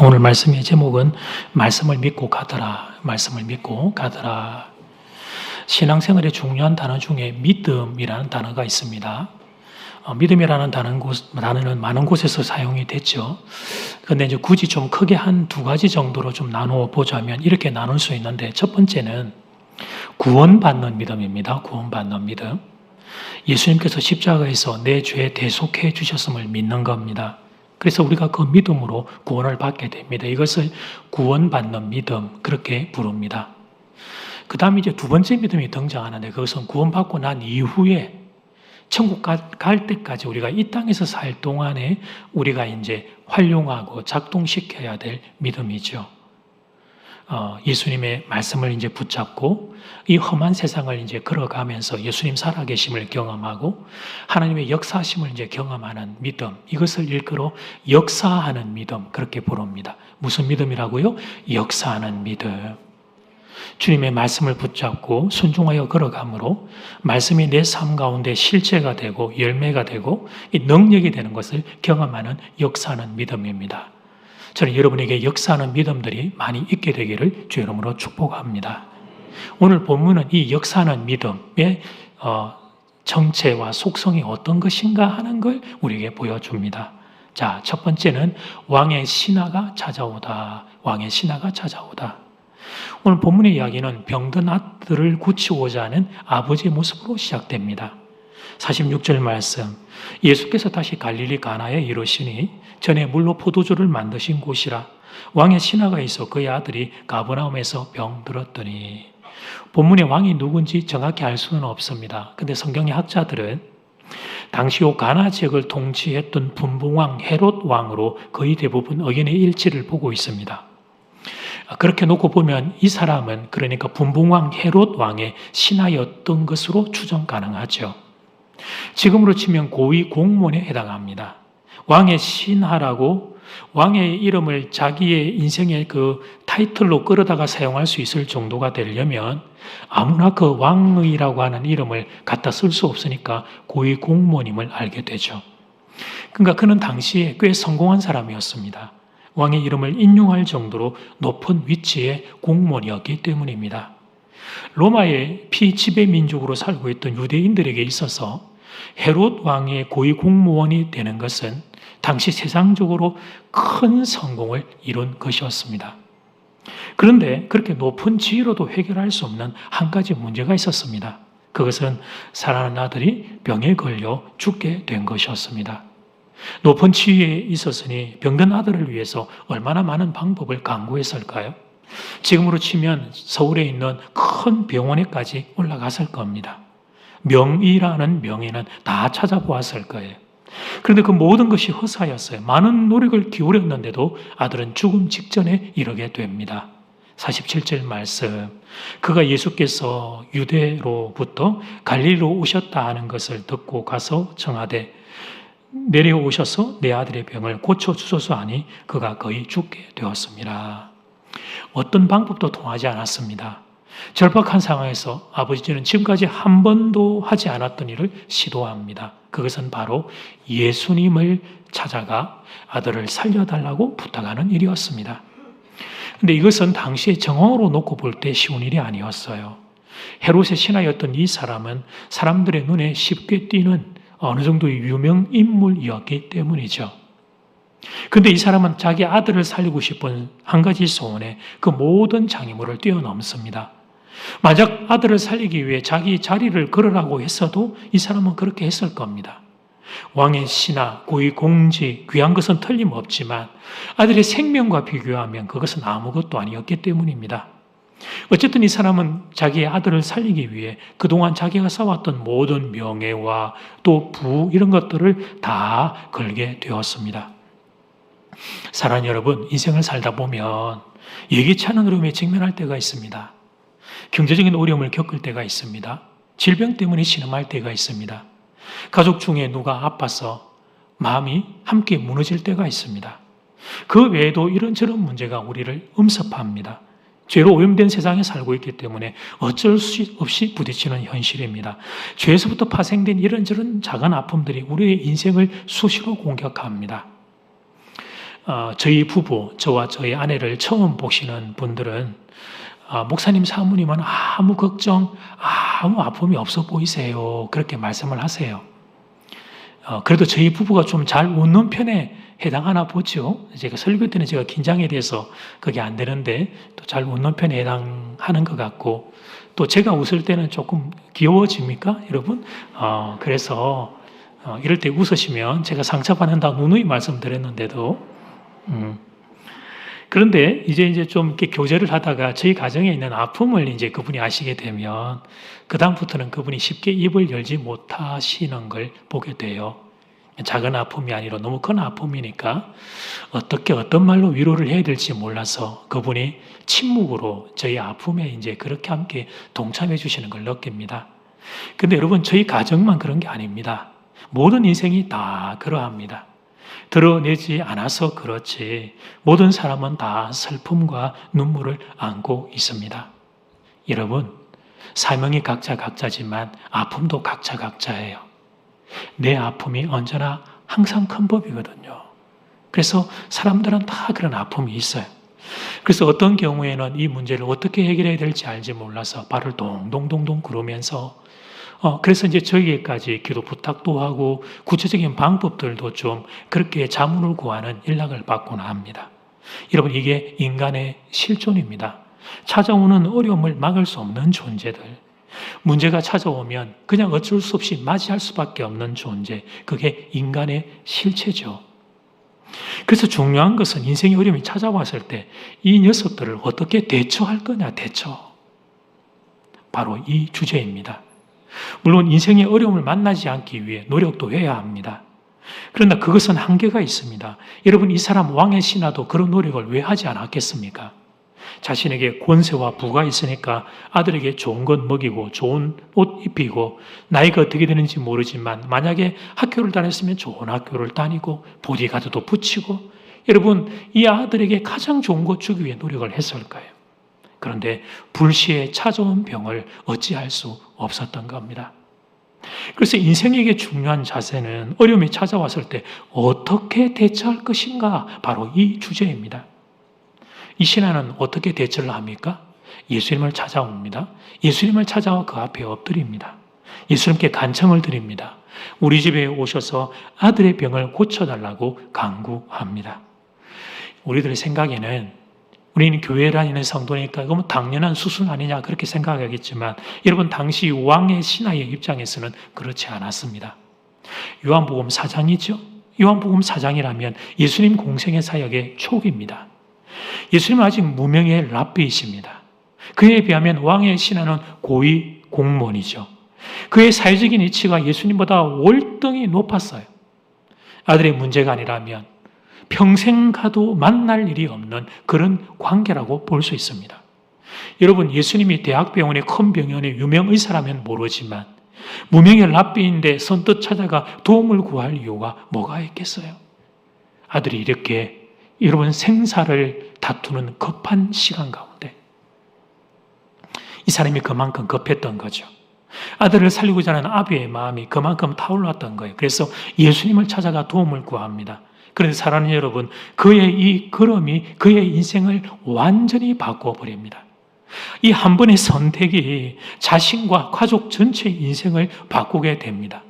오늘 말씀의 제목은 말씀을 믿고 가더라. 말씀을 믿고 가더라. 신앙생활의 중요한 단어 중에 믿음이라는 단어가 있습니다. 믿음이라는 단어는 많은 곳에서 사용이 됐죠. 그런데 이제 굳이 좀 크게 한 두 가지 정도로 좀 나누어 보자면 이렇게 나눌 수 있는데, 첫 번째는 구원받는 믿음입니다. 구원받는 믿음. 예수님께서 십자가에서 내 죄 대속해 주셨음을 믿는 겁니다. 그래서 우리가 그 믿음으로 구원을 받게 됩니다. 이것을 구원받는 믿음, 그렇게 부릅니다. 그 다음에 이제 두 번째 믿음이 등장하는데, 그것은 구원받고 난 이후에 천국 갈 때까지 우리가 이 땅에서 살 동안에 우리가 이제 활용하고 작동시켜야 될 믿음이죠. 예수님의 말씀을 이제 붙잡고 이 험한 세상을 이제 걸어가면서 예수님 살아계심을 경험하고 하나님의 역사하심을 이제 경험하는 믿음, 이것을 일컬어 역사하는 믿음, 그렇게 부릅니다. 무슨 믿음이라고요? 역사하는 믿음. 주님의 말씀을 붙잡고 순종하여 걸어가므로 말씀이 내 삶 가운데 실체가 되고 열매가 되고 이 능력이 되는 것을 경험하는 역사하는 믿음입니다. 저는 여러분에게 역사하는 믿음들이 많이 있게 되기를 주의 이름으로 축복합니다. 오늘 본문은 이 역사하는 믿음의 정체와 속성이 어떤 것인가 하는 걸 우리에게 보여줍니다. 자, 첫 번째는 왕의 신하가 찾아오다. 왕의 신하가 찾아오다. 오늘 본문의 이야기는 병든 아들을 고치고자 하는 아버지의 모습으로 시작됩니다. 46절 말씀, 예수께서 다시 갈릴리 가나에 이르시니 전에 물로 포도주를 만드신 곳이라. 왕의 신하가 있어 그의 아들이 가버나움에서 병들었더니. 본문의 왕이 누군지 정확히 알 수는 없습니다. 근데 성경의 학자들은 당시 가나 지역을 통치했던 분봉왕 헤롯 왕으로 거의 대부분 의견의 일치를 보고 있습니다. 그렇게 놓고 보면 이 사람은 그러니까 분봉왕 헤롯 왕의 신하였던 것으로 추정 가능하죠. 지금으로 치면 고위 공무원에 해당합니다. 왕의 신하라고 왕의 이름을 자기의 인생의 그 타이틀로 끌어다가 사용할 수 있을 정도가 되려면 아무나 그 왕이라고 하는 이름을 갖다 쓸 수 없으니까 고위 공무원임을 알게 되죠. 그러니까 그는 당시에 꽤 성공한 사람이었습니다. 왕의 이름을 인용할 정도로 높은 위치의 공무원이었기 때문입니다. 로마의 피지배 민족으로 살고 있던 유대인들에게 있어서 헤롯 왕의 고위 공무원이 되는 것은 당시 세상적으로 큰 성공을 이룬 것이었습니다. 그런데 그렇게 높은 지위로도 해결할 수 없는 한 가지 문제가 있었습니다. 그것은 사랑하는 아들이 병에 걸려 죽게 된 것이었습니다. 높은 지위에 있었으니 병든 아들을 위해서 얼마나 많은 방법을 강구했을까요? 지금으로 치면 서울에 있는 큰 병원에까지 올라갔을 겁니다. 명의라는 명의는 다 찾아보았을 거예요. 그런데 그 모든 것이 허사였어요. 많은 노력을 기울였는데도 아들은 죽음 직전에 이르게 됩니다. 47절 말씀, 그가 예수께서 유대로부터 갈릴리로 오셨다 하는 것을 듣고 가서 청하되 내려오셔서 내 아들의 병을 고쳐주소서 하니 그가 거의 죽게 되었습니다. 어떤 방법도 통하지 않았습니다. 절박한 상황에서 아버지는 지금까지 한 번도 하지 않았던 일을 시도합니다. 그것은 바로 예수님을 찾아가 아들을 살려달라고 부탁하는 일이었습니다. 그런데 이것은 당시의 정황으로 놓고 볼 때 쉬운 일이 아니었어요. 헤롯의 신하였던 이 사람은 사람들의 눈에 쉽게 띄는 어느 정도의 유명 인물이었기 때문이죠. 그런데 이 사람은 자기 아들을 살리고 싶은 한 가지 소원에 그 모든 장애물을 뛰어넘습니다. 만약 아들을 살리기 위해 자기 자리를 걸으라고 했어도 이 사람은 그렇게 했을 겁니다. 왕의 신하, 고위 공직, 귀한 것은 틀림없지만 아들의 생명과 비교하면 그것은 아무것도 아니었기 때문입니다. 어쨌든 이 사람은 자기의 아들을 살리기 위해 그동안 자기가 쌓았던 모든 명예와 또 부 이런 것들을 다 걸게 되었습니다. 사랑하는 여러분, 인생을 살다 보면 예기치 않은 어려움에 직면할 때가 있습니다. 경제적인 어려움을 겪을 때가 있습니다. 질병 때문에 신음할 때가 있습니다. 가족 중에 누가 아파서 마음이 함께 무너질 때가 있습니다. 그 외에도 이런저런 문제가 우리를 엄습합니다. 죄로 오염된 세상에 살고 있기 때문에 어쩔 수 없이 부딪히는 현실입니다. 죄에서부터 파생된 이런저런 작은 아픔들이 우리의 인생을 수시로 공격합니다. 저희 부부, 저와 저희 아내를 처음 보시는 분들은 목사님, 사모님은 아무 걱정, 아무 아픔이 없어 보이세요. 그렇게 말씀을 하세요. 그래도 저희 부부가 좀 잘 웃는 편에 해당하나 보죠. 제가 설교 때는 제가 긴장에 대해서 그게 안 되는데 또 잘 웃는 편에 해당하는 것 같고, 또 제가 웃을 때는 조금 귀여워집니까, 여러분? 그래서 이럴 때 웃으시면 제가 상처받는다 누누이 말씀드렸는데도 그런데 이제 좀 이렇게 교제를 하다가 저희 가정에 있는 아픔을 이제 그분이 아시게 되면 그다음부터는 그분이 쉽게 입을 열지 못하시는 걸 보게 돼요. 작은 아픔이 아니라 너무 큰 아픔이니까 어떻게 어떤 말로 위로를 해야 될지 몰라서 그분이 침묵으로 저희 아픔에 이제 그렇게 함께 동참해 주시는 걸 느낍니다. 근데 여러분, 저희 가정만 그런 게 아닙니다. 모든 인생이 다 그러합니다. 드러내지 않아서 그렇지 모든 사람은 다 슬픔과 눈물을 안고 있습니다. 여러분, 사명이 각자 각자지만 아픔도 각자 각자예요. 내 아픔이 언제나 항상 큰 법이거든요. 그래서 사람들은 다 그런 아픔이 있어요. 그래서 어떤 경우에는 이 문제를 어떻게 해결해야 될지 알지 몰라서 발을 동동동동 구르면서 그래서 이제 저희에게까지 기도 부탁도 하고 구체적인 방법들도 좀 그렇게 자문을 구하는 연락을 받곤 합니다. 여러분, 이게 인간의 실존입니다. 찾아오는 어려움을 막을 수 없는 존재들, 문제가 찾아오면 그냥 어쩔 수 없이 맞이할 수밖에 없는 존재, 그게 인간의 실체죠. 그래서 중요한 것은 인생의 어려움이 찾아왔을 때 이 녀석들을 어떻게 대처할 거냐, 바로 이 주제입니다. 물론 인생의 어려움을 만나지 않기 위해 노력도 해야 합니다. 그러나 그것은 한계가 있습니다. 여러분, 이 사람 왕의 신하도 그런 노력을 왜 하지 않았겠습니까? 자신에게 권세와 부가 있으니까 아들에게 좋은 것 먹이고 좋은 옷 입히고, 나이가 어떻게 되는지 모르지만 만약에 학교를 다녔으면 좋은 학교를 다니고 보디가드도 붙이고, 여러분, 이 아들에게 가장 좋은 것 주기 위해 노력을 했을 거예요. 그런데 불시에 찾아온 병을 어찌할 수 없었던 겁니다. 그래서 인생에게 중요한 자세는 어려움이 찾아왔을 때 어떻게 대처할 것인가, 바로 이 주제입니다. 이 신하는 어떻게 대처를 합니까? 예수님을 찾아옵니다. 예수님을 찾아와 그 앞에 엎드립니다. 예수님께 간청을 드립니다. 우리 집에 오셔서 아들의 병을 고쳐달라고 간구합니다. 우리들의 생각에는 우리는 교회 다니는 성도니까 이거 뭐 당연한 수순 아니냐 그렇게 생각하겠지만, 여러분, 당시 왕의 신하의 입장에서는 그렇지 않았습니다. 요한복음 4장이죠. 요한복음 4장이라면 예수님 공생의 사역의 초기입니다. 예수님은 아직 무명의 랍비이십니다. 그에 비하면 왕의 신하는 고위 공무원이죠. 그의 사회적인 위치가 예수님보다 월등히 높았어요. 아들의 문제가 아니라면 평생 가도 만날 일이 없는 그런 관계라고 볼 수 있습니다. 여러분, 예수님이 대학병원의 큰 병원의 유명 의사라면 모르지만 무명의 랍비인데 선뜻 찾아가 도움을 구할 이유가 뭐가 있겠어요? 아들이 이렇게 여러분 생사를 다투는 급한 시간 가운데 이 사람이 그만큼 급했던 거죠. 아들을 살리고자 하는 아비의 마음이 그만큼 타올랐던 거예요. 그래서 예수님을 찾아가 도움을 구합니다. 그런데 사랑하는 여러분, 그의 이 걸음이 그의 인생을 완전히 바꿔버립니다. 이 한 번의 선택이 자신과 가족 전체의 인생을 바꾸게 됩니다.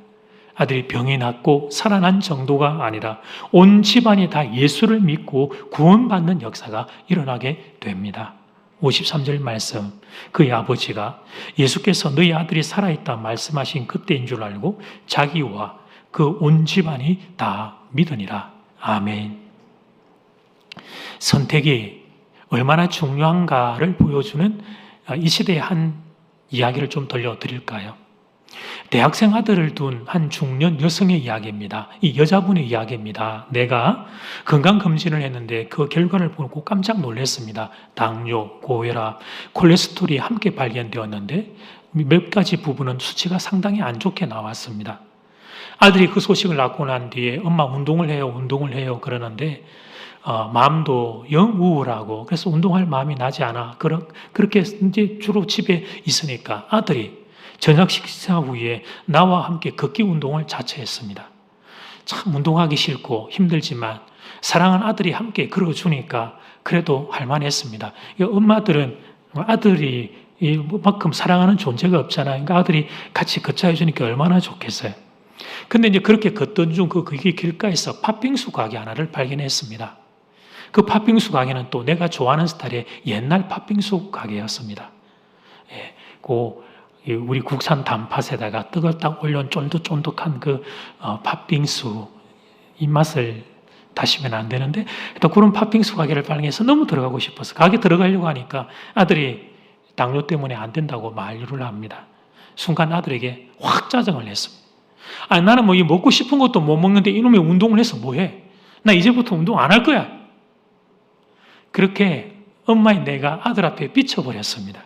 아들이 병이 낫고 살아난 정도가 아니라 온 집안이 다 예수를 믿고 구원받는 역사가 일어나게 됩니다. 53절 말씀, 그의 아버지가 예수께서 너희 아들이 살아있다 말씀하신 그때인 줄 알고 자기와 그 온 집안이 다 믿으니라. 아멘. 선택이 얼마나 중요한가를 보여주는 이 시대의 한 이야기를 좀 들려드릴까요? 대학생 아들을 둔 한 중년 여성의 이야기입니다. 이 여자분의 이야기입니다. 내가 건강검진을 했는데 그 결과를 보고 깜짝 놀랐습니다. 당뇨, 고혈압, 콜레스테롤이 함께 발견되었는데 몇 가지 부분은 수치가 상당히 안 좋게 나왔습니다. 아들이 그 소식을 낳고 난 뒤에 엄마 운동을 해요 그러는데 마음도 영 우울하고, 그래서 운동할 마음이 나지 않아. 그렇게 이제 주로 집에 있으니까 아들이 저녁 식사 후에 나와 함께 걷기 운동을 자처했습니다. 참 운동하기 싫고 힘들지만 사랑하는 아들이 함께 걸어주니까 그래도 할만했습니다. 엄마들은 아들이 이만큼 사랑하는 존재가 없잖아요. 그러니까 아들이 같이 걷자해 주니까 얼마나 좋겠어요. 근데 이제 그렇게 걷던 중 그게 길가에서 팥빙수 가게 하나를 발견했습니다. 그 팥빙수 가게는 또 내가 좋아하는 스타일의 옛날 팥빙수 가게였습니다. 예, 우리 국산 단팥에다가 떡을 딱 올려온 쫀득쫀득한 그 팥빙수 입맛을 다시면 안 되는데 또 그런 팥빙수 가게를 발견해서 너무 들어가고 싶어서 가게 들어가려고 하니까 아들이 당뇨 때문에 안 된다고 만류를 합니다. 순간 아들에게 확 짜증을 냈습니다. 아니, 나는 뭐 먹고 싶은 것도 못 먹는데 이놈의 운동을 해서 뭐해? 나 이제부터 운동 안 할 거야. 그렇게 엄마인 내가 아들 앞에 비춰버렸습니다.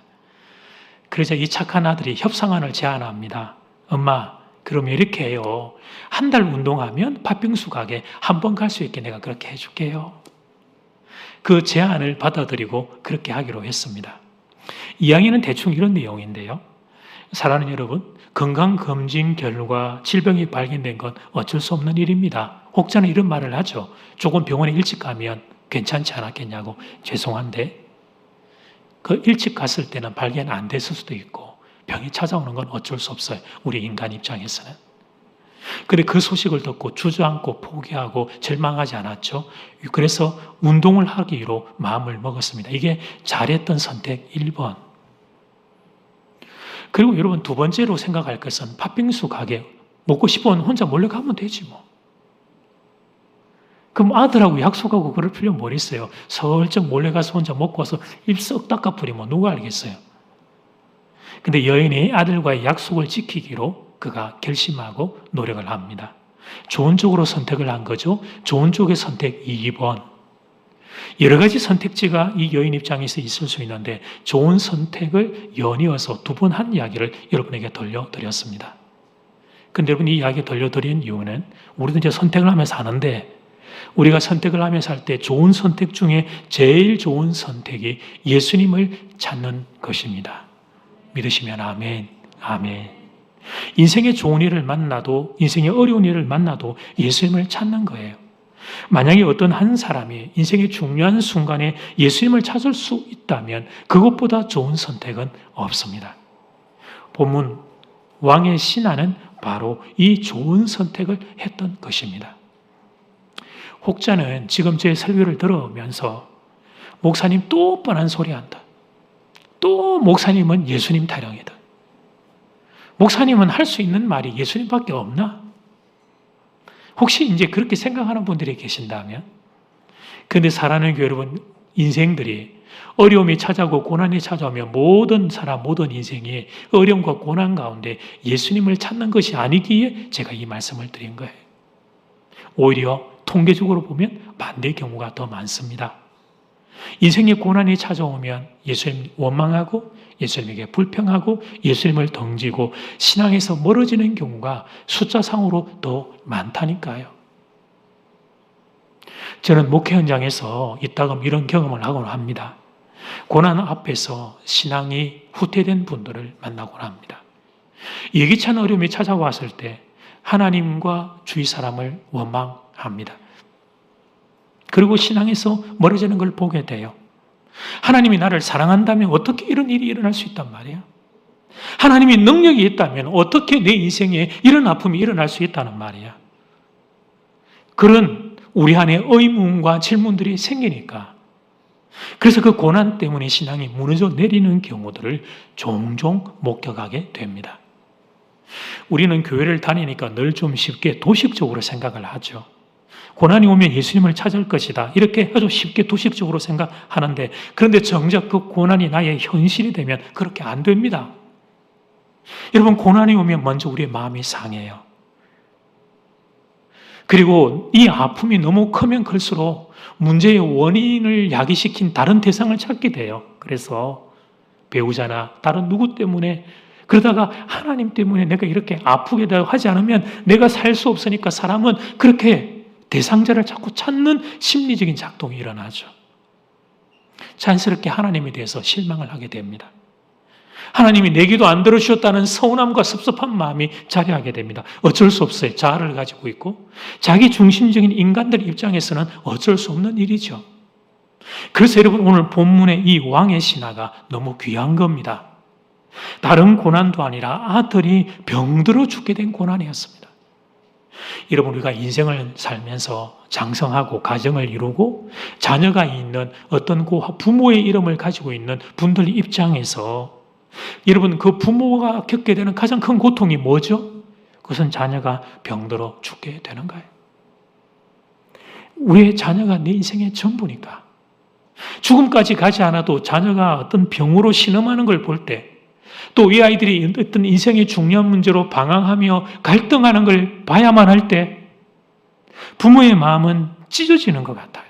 그러자 이 착한 아들이 협상안을 제안합니다. 엄마, 그러면 이렇게 해요. 한 달 운동하면 팥빙수 가게 한 번 갈 수 있게 내가 그렇게 해줄게요. 그 제안을 받아들이고 그렇게 하기로 했습니다. 이야기는 대충 이런 내용인데요. 사랑하는 여러분, 건강검진 결과 질병이 발견된 건 어쩔 수 없는 일입니다. 혹자는 이런 말을 하죠. 조금 병원에 일찍 가면 괜찮지 않았겠냐고. 죄송한데 그 일찍 갔을 때는 발견 안 됐을 수도 있고 병이 찾아오는 건 어쩔 수 없어요. 우리 인간 입장에서는. 그런데 그 소식을 듣고 주저앉고 포기하고 절망하지 않았죠. 그래서 운동을 하기로 마음을 먹었습니다. 이게 잘했던 선택 1번. 그리고 여러분 두 번째로 생각할 것은 팥빙수 가게 먹고 싶으면 혼자 몰래 가면 되지 뭐. 그럼 아들하고 약속하고 그럴 필요 뭘 있어요. 슬쩍 몰래 가서 혼자 먹고 와서 입 썩 닦아버리면 누가 알겠어요. 근데 여인이 아들과의 약속을 지키기로 그가 결심하고 노력을 합니다. 좋은 쪽으로 선택을 한 거죠. 좋은 쪽의 선택 2번. 여러 가지 선택지가 이 여인 입장에서 있을 수 있는데 좋은 선택을 연이어서 두 번 한 이야기를 여러분에게 들려드렸습니다. 근데 여러분 이 이야기 들려드린 이유는 우리도 이제 선택을 하면서 하는데 우리가 선택을 하면서 할 때 좋은 선택 중에 제일 좋은 선택이 예수님을 찾는 것입니다. 믿으시면 아멘, 아멘. 인생의 좋은 일을 만나도 인생의 어려운 일을 만나도 예수님을 찾는 거예요. 만약에 어떤 한 사람이 인생의 중요한 순간에 예수님을 찾을 수 있다면 그것보다 좋은 선택은 없습니다. 본문 왕의 신하는 바로 이 좋은 선택을 했던 것입니다. 혹자는 지금 제 설교를 들으면서 목사님 또 뻔한 소리 한다. 또 목사님은 예수님 타령이다. 목사님은 할 수 있는 말이 예수님밖에 없나? 혹시 이제 그렇게 생각하는 분들이 계신다면? 그런데 사랑하는 교회 여러분, 인생들이 어려움이 찾아오고 고난이 찾아오면 모든 사람, 모든 인생이 어려움과 고난 가운데 예수님을 찾는 것이 아니기에 제가 이 말씀을 드린 거예요. 오히려 통계적으로 보면 반대의 경우가 더 많습니다. 인생의 고난이 찾아오면 예수님 원망하고 예수님에게 불평하고 예수님을 덩지고 신앙에서 멀어지는 경우가 숫자상으로 더 많다니까요. 저는 목회 현장에서 이따금 이런 경험을 하곤 합니다. 고난 앞에서 신앙이 후퇴된 분들을 만나곤 합니다. 예기치 않은 어려움이 찾아왔을 때 하나님과 주위 사람을 원망합니다. 그리고 신앙에서 멀어지는 걸 보게 돼요. 하나님이 나를 사랑한다면 어떻게 이런 일이 일어날 수 있단 말이에요? 하나님이 능력이 있다면 어떻게 내 인생에 이런 아픔이 일어날 수 있다는 말이야? 그런 우리 안에 의문과 질문들이 생기니까 그래서 그 고난 때문에 신앙이 무너져 내리는 경우들을 종종 목격하게 됩니다. 우리는 교회를 다니니까 늘 좀 쉽게 도식적으로 생각을 하죠. 고난이 오면 예수님을 찾을 것이다. 이렇게 아주 쉽게 도식적으로 생각하는데 그런데 정작 그 고난이 나의 현실이 되면 그렇게 안 됩니다. 여러분, 고난이 오면 먼저 우리의 마음이 상해요. 그리고 이 아픔이 너무 크면 클수록 문제의 원인을 야기시킨 다른 대상을 찾게 돼요. 그래서 배우자나 다른 누구 때문에 그러다가 하나님 때문에 내가 이렇게 아프게 하지 않으면 내가 살 수 없으니까 사람은 그렇게 대상자를 자꾸 찾는 심리적인 작동이 일어나죠. 자연스럽게 하나님에 대해서 실망을 하게 됩니다. 하나님이 내 기도 안 들어주셨다는 서운함과 섭섭한 마음이 자리하게 됩니다. 어쩔 수 없어요. 자아를 가지고 있고 자기 중심적인 인간들 입장에서는 어쩔 수 없는 일이죠. 그래서 여러분 오늘 본문의 이 왕의 신하가 너무 귀한 겁니다. 다른 고난도 아니라 아들이 병들어 죽게 된 고난이었습니다. 여러분 우리가 인생을 살면서 장성하고 가정을 이루고 자녀가 있는 어떤 부모의 이름을 가지고 있는 분들 입장에서 여러분 그 부모가 겪게 되는 가장 큰 고통이 뭐죠? 그것은 자녀가 병들어 죽게 되는 거예요. 왜? 자녀가 내 인생의 전부니까. 죽음까지 가지 않아도 자녀가 어떤 병으로 신음하는 걸 볼 때, 또 이 아이들이 어떤 인생의 중요한 문제로 방황하며 갈등하는 걸 봐야만 할 때 부모의 마음은 찢어지는 것 같아요.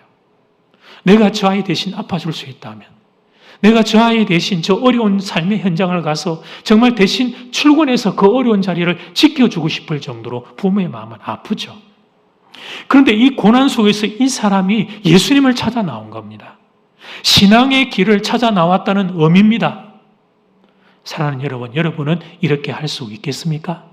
내가 저 아이 대신 아파줄 수 있다면, 내가 저 아이 대신 저 어려운 삶의 현장을 가서 정말 대신 출근해서 그 어려운 자리를 지켜주고 싶을 정도로 부모의 마음은 아프죠. 그런데 이 고난 속에서 이 사람이 예수님을 찾아 나온 겁니다. 신앙의 길을 찾아 나왔다는 의미입니다. 사랑하는 여러분, 여러분은 이렇게 할 수 있겠습니까?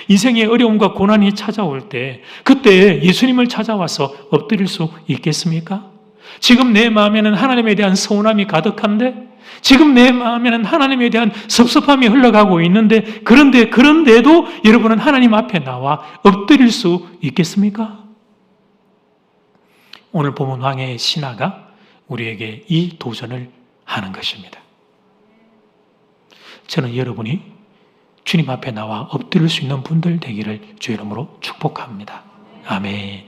인생의 어려움과 고난이 찾아올 때 그때 예수님을 찾아와서 엎드릴 수 있겠습니까? 지금 내 마음에는 하나님에 대한 서운함이 가득한데, 지금 내 마음에는 하나님에 대한 섭섭함이 흘러가고 있는데, 그런데도 여러분은 하나님 앞에 나와 엎드릴 수 있겠습니까? 오늘 본문 왕의 신하가 우리에게 이 도전을 하는 것입니다. 저는 여러분이 주님 앞에 나와 엎드릴 수 있는 분들 되기를 주의 이름으로 축복합니다. 아멘.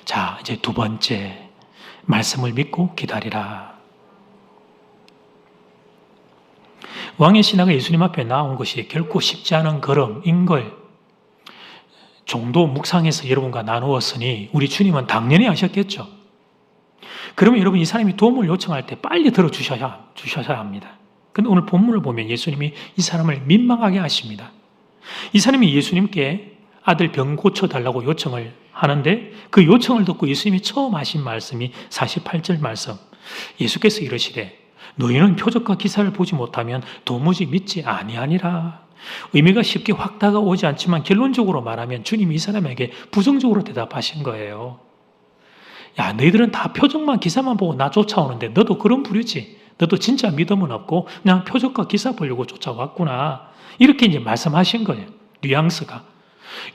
자, 이제 두 번째, 말씀을 믿고 기다리라. 왕의 신하가 예수님 앞에 나온 것이 결코 쉽지 않은 걸음인 걸 종도 묵상해서 여러분과 나누었으니 우리 주님은 당연히 아셨겠죠. 그러면 여러분 이 사람이 도움을 요청할 때 빨리 들어주셔야 합니다. 근데 오늘 본문을 보면 예수님이 이 사람을 민망하게 하십니다. 이 사람이 예수님께 아들 병 고쳐달라고 요청을 하는데 그 요청을 듣고 예수님이 처음 하신 말씀이 48절 말씀. 예수께서 이러시되 너희는 표적과 기사를 보지 못하면 도무지 믿지 아니하니라. 의미가 쉽게 확 다가오지 않지만 결론적으로 말하면 주님이 이 사람에게 부정적으로 대답하신 거예요. 야, 너희들은 다 표적만 기사만 보고 나 쫓아오는데 너도 그런 부류지. 너도 진짜 믿음은 없고 그냥 표적과 기사 보려고 쫓아왔구나. 이렇게 이제 말씀하신 거예요. 뉘앙스가.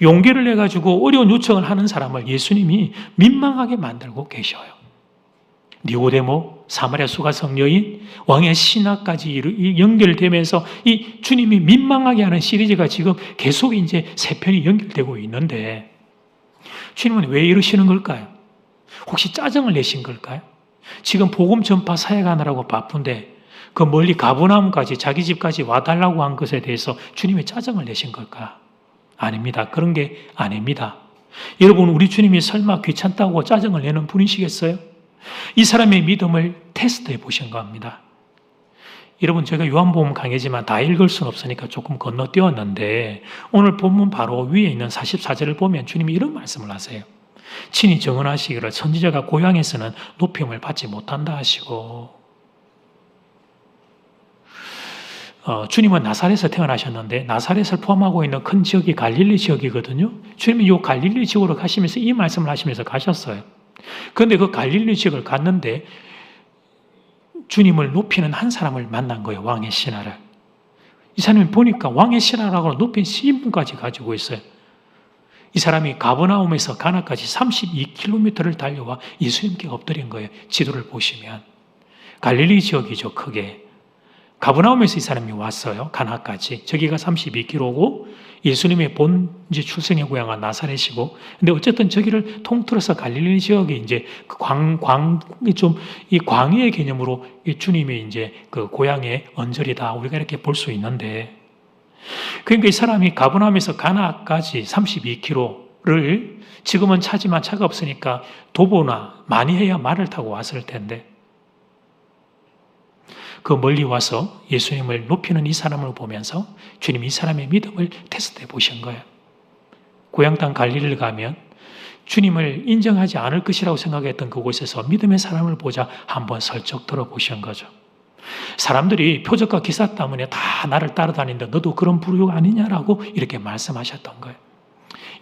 용기를 내가지고 어려운 요청을 하는 사람을 예수님이 민망하게 만들고 계셔요. 니고데모, 사마리아 수가성 여인, 왕의 신하까지 연결되면서 이 주님이 민망하게 하는 시리즈가 지금 계속 이제 세 편이 연결되고 있는데 주님은 왜 이러시는 걸까요? 혹시 짜증을 내신 걸까요? 지금 복음 전파 사역하느라고 바쁜데 그 멀리 가버나움까지 자기 집까지 와달라고 한 것에 대해서 주님이 짜증을 내신 걸까? 아닙니다. 그런 게 아닙니다. 여러분 우리 주님이 설마 귀찮다고 짜증을 내는 분이시겠어요? 이 사람의 믿음을 테스트해 보신 겁니다. 여러분 제가 요한복음 강의지만 다 읽을 수는 없으니까 조금 건너뛰었는데 오늘 본문 바로 위에 있는 44절을 보면 주님이 이런 말씀을 하세요. 친히 증언하시기를 선지자가 고향에서는 높임을 받지 못한다 하시고 주님은 나사렛에서 태어나셨는데 나사렛을 포함하고 있는 큰 지역이 갈릴리 지역이거든요. 주님이 이 갈릴리 지역으로 가시면서 이 말씀을 하시면서 가셨어요. 그런데 그 갈릴리 지역을 갔는데 주님을 높이는 한 사람을 만난 거예요. 왕의 신하를. 이 사람이 보니까 왕의 신하라고 높인 신분까지 가지고 있어요. 이 사람이 가버나움에서 가나까지 32km를 달려와 예수님께 엎드린 거예요. 지도를 보시면. 갈릴리 지역이죠. 크게. 가버나움에서 이 사람이 왔어요. 가나까지. 저기가 32km고 예수님의 본지 출생의 고향은 나사렛이고 근데 어쨌든 저기를 통틀어서 갈릴리 지역이 이제 이 광야의 개념으로 주님의 이제 그 고향의 언저리다. 우리가 이렇게 볼 수 있는데 그러니까 이 사람이 가버나움에서 가나까지 32km를 지금은 차지만 차가 없으니까 도보나 많이 해야 말을 타고 왔을 텐데 그 멀리 와서 예수님을 높이는 이 사람을 보면서 주님이 이 사람의 믿음을 테스트해 보신 거예요. 고향 땅 갈릴리를 가면 주님을 인정하지 않을 것이라고 생각했던 그곳에서 믿음의 사람을 보자 한번 슬쩍 들어보신 거죠. 사람들이 표적과 기사 때문에 다 나를 따라다니는데 너도 그런 부류가 아니냐라고 이렇게 말씀하셨던 거예요.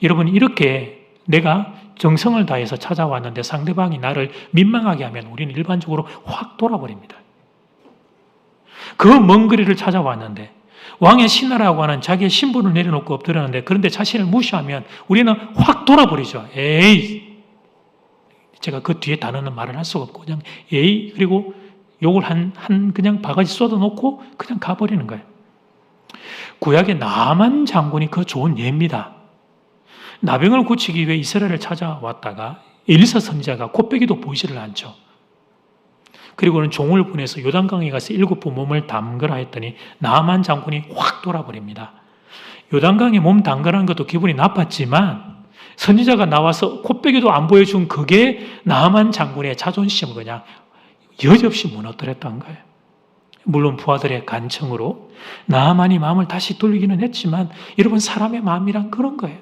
여러분, 이렇게 내가 정성을 다해서 찾아왔는데 상대방이 나를 민망하게 하면 우리는 일반적으로 확 돌아버립니다. 그 먼 거리를 찾아왔는데 왕의 신하라고 하는 자기의 신분을 내려놓고 엎드렸는데 그런데 자신을 무시하면 우리는 확 돌아버리죠. 에이, 제가 그 뒤에 단어는 말을 할 수가 없고 그냥 에이, 그리고 욕을 그냥 바가지 쏟아놓고 그냥 가버리는 거예요. 구약의 나만 장군이 그 좋은 예입니다. 나병을 고치기 위해 이스라엘을 찾아왔다가 엘리사 선지자가 코빼기도 보이지를 않죠. 그리고는 종을 보내서 요단강에 가서 7번 몸을 담그라 했더니 나만 장군이 확 돌아버립니다. 요단강에 몸 담그라는 것도 기분이 나빴지만 선지자가 나와서 코빼기도 안 보여준 그게 나만 장군의 자존심을 그냥 여지없이 무너뜨렸던 거예요. 물론 부하들의 간청으로 나만이 마음을 다시 돌리기는 했지만 여러분, 사람의 마음이란 그런 거예요.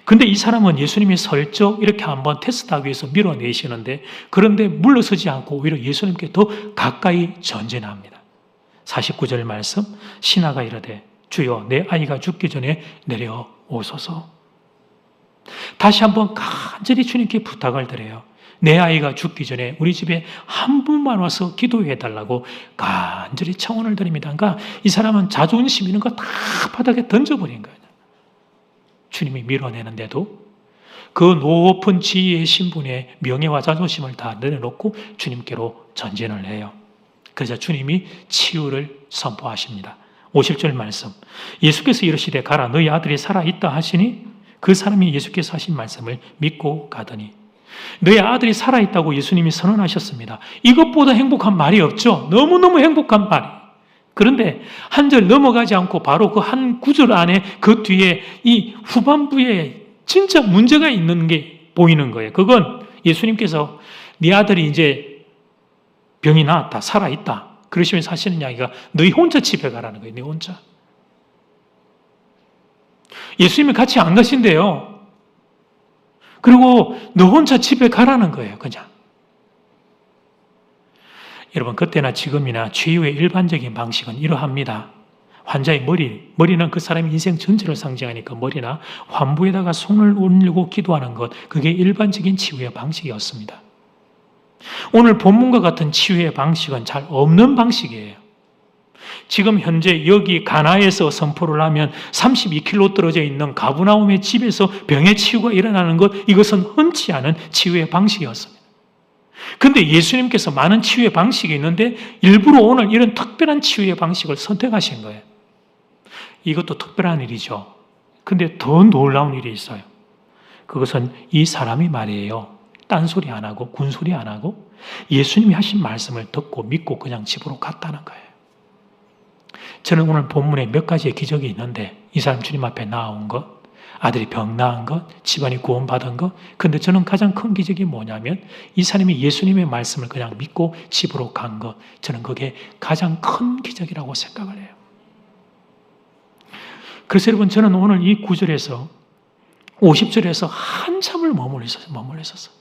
근데 이 사람은 예수님이 슬쩍 이렇게 한번 테스트하기 위해서 밀어내시는데 그런데 물러서지 않고 오히려 예수님께 더 가까이 전진합니다. 49절 말씀, 신하가 이르되 주여 내 아이가 죽기 전에 내려오소서. 다시 한번 간절히 주님께 부탁을 드려요. 내 아이가 죽기 전에 우리 집에 한 분만 와서 기도해 달라고 간절히 청원을 드립니다. 그러니까 이 사람은 자존심 있는 거 다 바닥에 던져버린 거예요. 주님이 밀어내는데도 그 높은 지위의 신분에 명예와 자존심을 다 내려놓고 주님께로 전진을 해요. 그래서 주님이 치유를 선포하십니다. 50절 말씀, 예수께서 이르시되 가라 너희 아들이 살아있다 하시니 그 사람이 예수께서 하신 말씀을 믿고 가더니. 너희 아들이 살아있다고 예수님이 선언하셨습니다. 이것보다 행복한 말이 없죠. 너무너무 행복한 말이. 그런데 한 절 넘어가지 않고 바로 그 한 구절 안에 그 뒤에 이 후반부에 진짜 문제가 있는 게 보이는 거예요. 그건 예수님께서 네 아들이 이제 병이 나았다, 살아있다. 그러시면서 하시는 이야기가 너희 혼자 집에 가라는 거예요. 네 혼자. 예수님이 같이 안 가신대요. 그리고 너 혼자 집에 가라는 거예요. 그냥. 여러분, 그때나 지금이나 치유의 일반적인 방식은 이러합니다. 환자의 머리는 그 사람의 인생 전체를 상징하니까 머리나 환부에다가 손을 올리고 기도하는 것, 그게 일반적인 치유의 방식이었습니다. 오늘 본문과 같은 치유의 방식은 잘 없는 방식이에요. 지금 현재 여기 가나에서 선포를 하면 32km 떨어져 있는 가브나움의 집에서 병의 치유가 일어나는 것, 이것은 흔치 않은 치유의 방식이었습니다. 그런데 예수님께서 많은 치유의 방식이 있는데 일부러 오늘 이런 특별한 치유의 방식을 선택하신 거예요. 이것도 특별한 일이죠. 근데 더 놀라운 일이 있어요. 그것은 이 사람이 말이에요. 딴소리 안 하고 군소리 안 하고 예수님이 하신 말씀을 듣고 믿고 그냥 집으로 갔다는 거예요. 저는 오늘 본문에 몇 가지의 기적이 있는데 이 사람 주님 앞에 나온 것, 아들이 병 나은 것, 집안이 구원받은 것. 근데 저는 가장 큰 기적이 뭐냐면 이 사람이 예수님의 말씀을 그냥 믿고 집으로 간 것. 저는 그게 가장 큰 기적이라고 생각을 해요. 그래서 여러분, 저는 오늘 이 9절에서 50절에서 한참을 머물러 있었어요.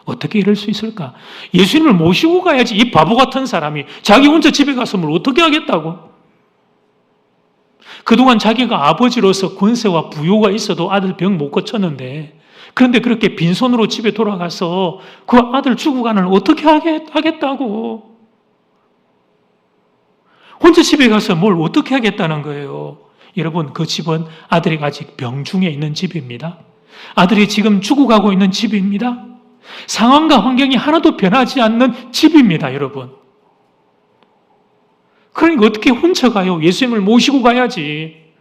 어떻게 이럴 수 있을까? 예수님을 모시고 가야지. 이 바보 같은 사람이 자기 혼자 집에 가서 뭘 어떻게 하겠다고? 그동안 자기가 아버지로서 권세와 부요가 있어도 아들 병 못 고쳤는데, 그런데 그렇게 빈손으로 집에 돌아가서 그 아들 죽어가는 어떻게 하겠다고? 혼자 집에 가서 뭘 어떻게 하겠다는 거예요? 여러분, 그 집은 아들이 아직 병중에 있는 집입니다. 아들이 지금 죽어가고 있는 집입니다. 상황과 환경이 하나도 변하지 않는 집입니다, 여러분. 그러니까 어떻게 혼자 가요? 예수님을 모시고 가야지.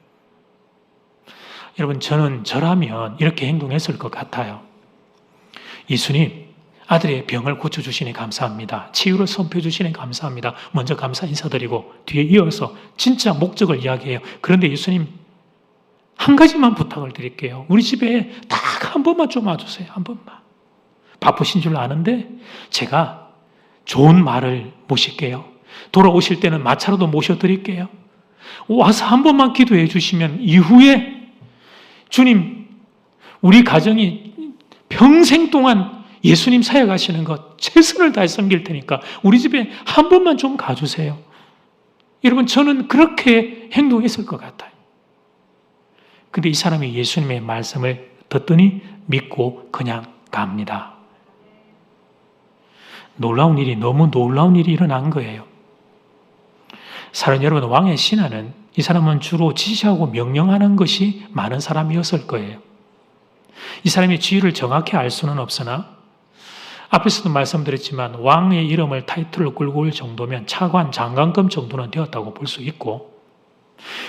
여러분, 저라면 이렇게 행동했을 것 같아요. 예수님, 아들의 병을 고쳐주시니 감사합니다. 치유를 선포해 주시니 감사합니다. 먼저 감사 인사드리고 뒤에 이어서 진짜 목적을 이야기해요. 그런데 예수님, 한 가지만 부탁을 드릴게요. 우리 집에 딱 한 번만 좀 와주세요. 한 번만. 바쁘신 줄 아는데 제가 좋은 말을 모실게요. 돌아오실 때는 마차로도 모셔드릴게요. 와서 한 번만 기도해 주시면 이후에 주님, 우리 가정이 평생 동안 예수님 사역하시는 것 최선을 다해 섬길 테니까 우리 집에 한 번만 좀 가주세요. 여러분, 저는 그렇게 행동했을 것 같아요. 근데 이 사람이 예수님의 말씀을 듣더니 믿고 그냥 갑니다. 너무 놀라운 일이 일어난 거예요. 사랑 여러분, 왕의 신하는 이 사람은 주로 지시하고 명령하는 것이 많은 사람이었을 거예요. 이 사람의 지위를 정확히 알 수는 없으나 앞에서도 말씀드렸지만 왕의 이름을 타이틀로 끌고 올 정도면 차관, 장관급 정도는 되었다고 볼 수 있고,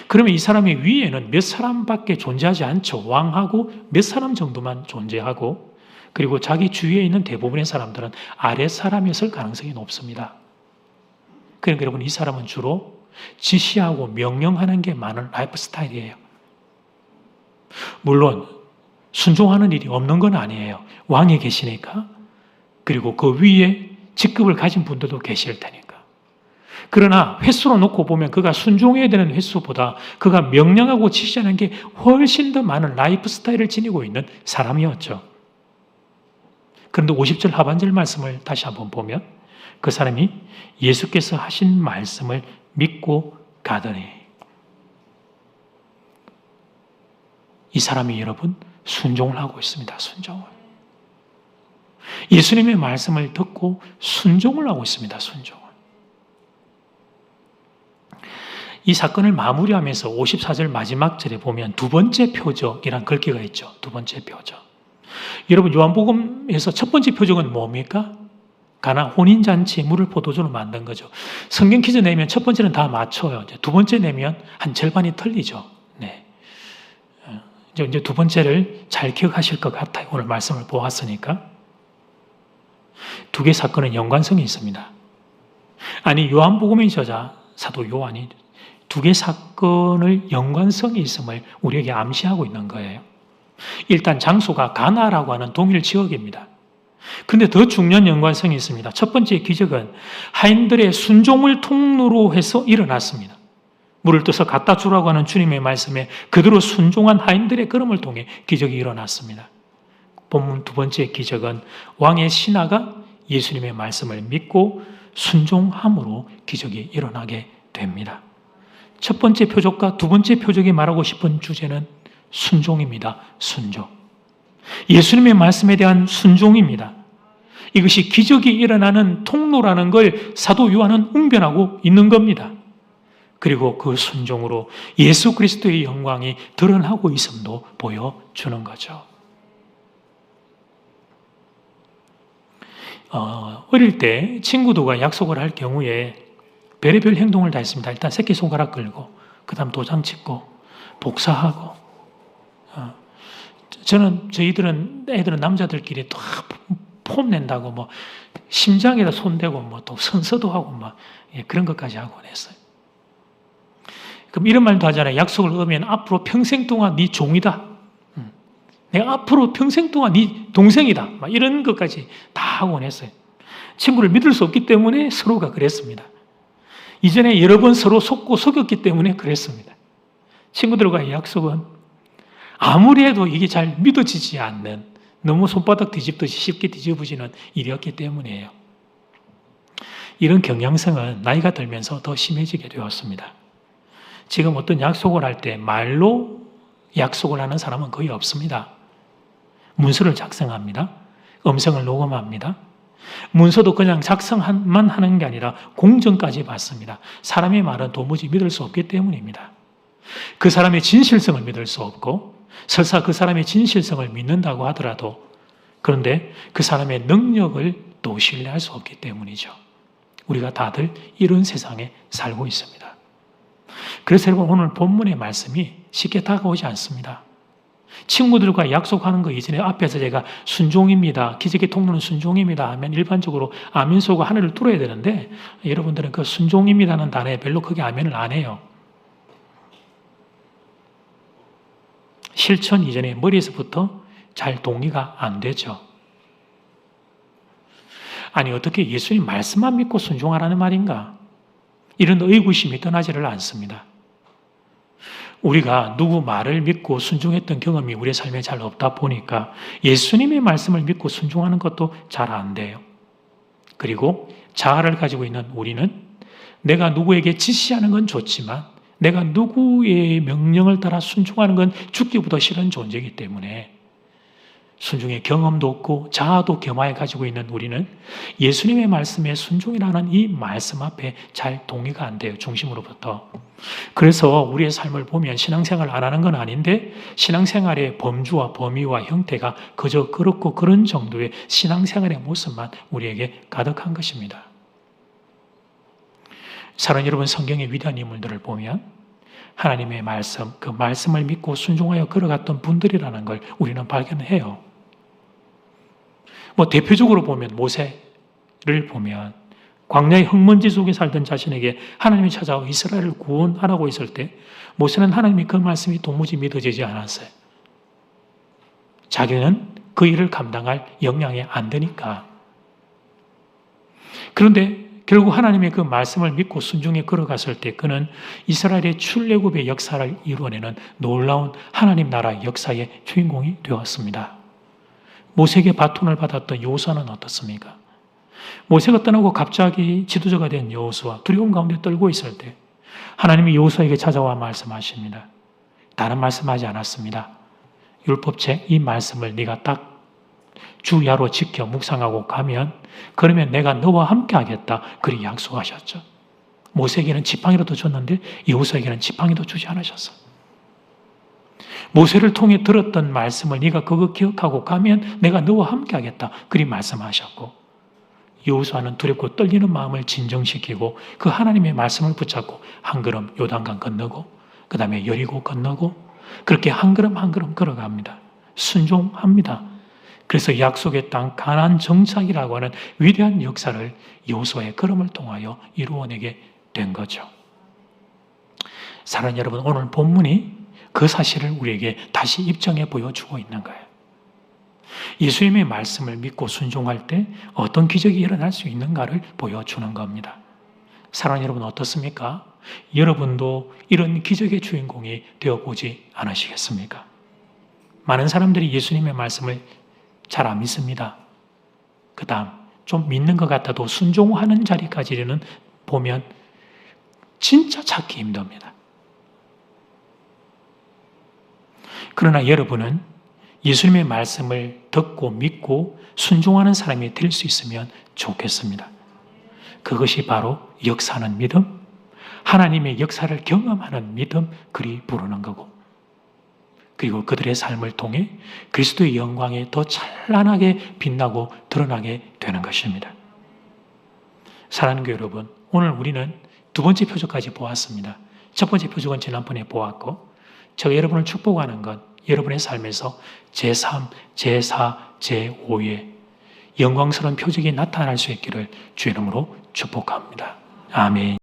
그러면 이 사람의 위에는 몇 사람밖에 존재하지 않죠. 왕하고 몇 사람 정도만 존재하고, 그리고 자기 주위에 있는 대부분의 사람들은 아래 사람이었을 가능성이 높습니다. 그러니까 여러분, 이 사람은 주로 지시하고 명령하는 게 많은 라이프 스타일이에요. 물론 순종하는 일이 없는 건 아니에요. 왕이 계시니까. 그리고 그 위에 직급을 가진 분들도 계실 테니까. 그러나 횟수로 놓고 보면 그가 순종해야 되는 횟수보다 그가 명령하고 지시하는 게 훨씬 더 많은 라이프 스타일을 지니고 있는 사람이었죠. 그런데 50절 하반절 말씀을 다시 한번 보면 그 사람이 예수께서 하신 말씀을 믿고 가더니, 이 사람이 여러분 순종을 하고 있습니다. 순종을. 예수님의 말씀을 듣고 순종을 하고 있습니다. 순종을. 이 사건을 마무리하면서 54절 마지막 절에 보면 두 번째 표적이란 글귀가 있죠. 두 번째 표적. 여러분, 요한복음에서 첫 번째 표적은 뭡니까? 가나 혼인잔치에 물을 포도주로 만든 거죠. 성경 퀴즈 내면 첫 번째는 다 맞춰요. 이제 두 번째 내면 한 절반이 틀리죠. 네. 이제 두 번째를 잘 기억하실 것 같아요. 오늘 말씀을 보았으니까. 두 개 사건은 연관성이 있습니다. 아니, 요한복음의 저자 사도 요한이 두 개 사건을 연관성이 있음을 우리에게 암시하고 있는 거예요. 일단 장소가 가나라고 하는 동일 지역입니다. 그런데 더 중요한 연관성이 있습니다. 첫 번째 기적은 하인들의 순종을 통로로 해서 일어났습니다. 물을 떠서 갖다 주라고 하는 주님의 말씀에 그대로 순종한 하인들의 걸음을 통해 기적이 일어났습니다. 본문 두 번째 기적은 왕의 신하가 예수님의 말씀을 믿고 순종함으로 기적이 일어나게 됩니다. 첫 번째 표적과 두 번째 표적이 말하고 싶은 주제는 순종입니다. 순종. 예수님의 말씀에 대한 순종입니다. 이것이 기적이 일어나는 통로라는 걸 사도 요한은 웅변하고 있는 겁니다. 그리고 그 순종으로 예수 그리스도의 영광이 드러나고 있음도 보여주는 거죠. 어릴 때 친구들과 약속을 할 경우에 별의별 행동을 다 했습니다. 일단 새끼손가락 걸고, 그 다음 도장 찍고, 복사하고. 애들은 남자들끼리 또 폼 낸다고 뭐 심장에다 손대고 뭐 또 선서도 하고 막 그런 것까지 하곤 했어요. 그럼 이런 말도 하잖아요. 약속을 하면 앞으로 평생 동안 네 종이다. 내가 앞으로 평생 동안 네 동생이다. 막 이런 것까지 다 하곤 했어요. 친구를 믿을 수 없기 때문에 서로가 그랬습니다. 이전에 여러 번 서로 속고 속였기 때문에 그랬습니다. 친구들과의 약속은 아무리 해도 이게 잘 믿어지지 않는, 너무 손바닥 뒤집듯이 쉽게 뒤집어지는 일이었기 때문이에요. 이런 경향성은 나이가 들면서 더 심해지게 되었습니다. 지금 어떤 약속을 할 때 말로 약속을 하는 사람은 거의 없습니다. 문서를 작성합니다. 음성을 녹음합니다. 문서도 그냥 작성만 하는 게 아니라 공정까지 받습니다. 사람의 말은 도무지 믿을 수 없기 때문입니다. 그 사람의 진실성을 믿을 수 없고, 설사 그 사람의 진실성을 믿는다고 하더라도, 그런데 그 사람의 능력을 또 신뢰할 수 없기 때문이죠. 우리가 다들 이런 세상에 살고 있습니다. 그래서 여러분, 오늘 본문의 말씀이 쉽게 다가오지 않습니다. 친구들과 약속하는 거 이전에 앞에서 제가 순종입니다, 기적의 통로는 순종입니다 하면 일반적으로 아멘 쏘고 하늘을 뚫어야 되는데, 여러분들은 그 순종입니다는 단어에 별로 크게 아멘을 안 해요. 실천 이전에 머리에서부터 잘 동의가 안 되죠. 아니, 어떻게 예수님 말씀만 믿고 순종하라는 말인가? 이런 의구심이 떠나지를 않습니다. 우리가 누구 말을 믿고 순종했던 경험이 우리의 삶에 잘 없다 보니까 예수님의 말씀을 믿고 순종하는 것도 잘 안 돼요. 그리고 자아를 가지고 있는 우리는 내가 누구에게 지시하는 건 좋지만 내가 누구의 명령을 따라 순종하는 건 죽기보다 싫은 존재이기 때문에 순종의 경험도 없고 자아도 겸하여 가지고 있는 우리는 예수님의 말씀에 순종이라는 이 말씀 앞에 잘 동의가 안 돼요. 중심으로부터. 그래서 우리의 삶을 보면 신앙생활 안 하는 건 아닌데 신앙생활의 범주와 범위와 형태가 그저 그렇고 그런 정도의 신앙생활의 모습만 우리에게 가득한 것입니다. 사랑하는 여러분, 성경의 위대한 인물들을 보면 하나님의 말씀, 그 말씀을 믿고 순종하여 걸어갔던 분들이라는 걸 우리는 발견해요. 대표적으로 보면 모세를 보면 광야의 흙먼지 속에 살던 자신에게 하나님이 찾아와 이스라엘을 구원하라고 했을 때 모세는 하나님이 그 말씀이 도무지 믿어지지 않았어요. 자기는 그 일을 감당할 역량이 안 되니까. 그런데 결국 하나님의 그 말씀을 믿고 순종해 걸어갔을 때 그는 이스라엘의 출애굽의 역사를 이루어내는 놀라운 하나님 나라의 역사의 주인공이 되었습니다. 모세에게 바톤을 받았던 여호수아는 어떻습니까? 모세가 떠나고 갑자기 지도자가 된 여호수아, 두려움 가운데 떨고 있을 때 하나님이 여호수아에게 찾아와 말씀하십니다. 다른 말씀하지 않았습니다. 율법책 이 말씀을 네가 딱 주야로 지켜 묵상하고 가면 그러면 내가 너와 함께 하겠다. 그리 약속하셨죠. 모세에게는 지팡이라도 줬는데 여호수아에게는 지팡이도 주지 않으셨어. 모세를 통해 들었던 말씀을 네가 그거 기억하고 가면 내가 너와 함께 하겠다. 그리 말씀하셨고 여호수아는 두렵고 떨리는 마음을 진정시키고 그 하나님의 말씀을 붙잡고 한 걸음 요단강 건너고 그 다음에 여리고 건너고 그렇게 한 걸음 한 걸음 걸어갑니다. 순종합니다. 그래서 약속의 땅 가나안 정착이라고 하는 위대한 역사를 여호수아의 걸음을 통하여 이루어내게 된 거죠. 사랑하는 여러분, 오늘 본문이 그 사실을 우리에게 다시 입증해 보여주고 있는 거예요. 예수님의 말씀을 믿고 순종할 때 어떤 기적이 일어날 수 있는가를 보여주는 겁니다. 사랑하는 여러분, 어떻습니까? 여러분도 이런 기적의 주인공이 되어보지 않으시겠습니까? 많은 사람들이 예수님의 말씀을 잘 안 믿습니다. 그 다음 좀 믿는 것 같아도 순종하는 자리까지는 보면 진짜 찾기 힘듭니다. 그러나 여러분은 예수님의 말씀을 듣고 믿고 순종하는 사람이 될 수 있으면 좋겠습니다. 그것이 바로 역사하는 믿음, 하나님의 역사를 경험하는 믿음, 그리 부르는 거고 그리고 그들의 삶을 통해 그리스도의 영광에 더 찬란하게 빛나고 드러나게 되는 것입니다. 사랑하는 교회 여러분, 오늘 우리는 두 번째 표적까지 보았습니다. 첫 번째 표적은 지난번에 보았고 제가 여러분을 축복하는 건 여러분의 삶에서 제3, 제4, 제5의 영광스러운 표적이 나타날 수 있기를 주의 이름으로 축복합니다. 아멘.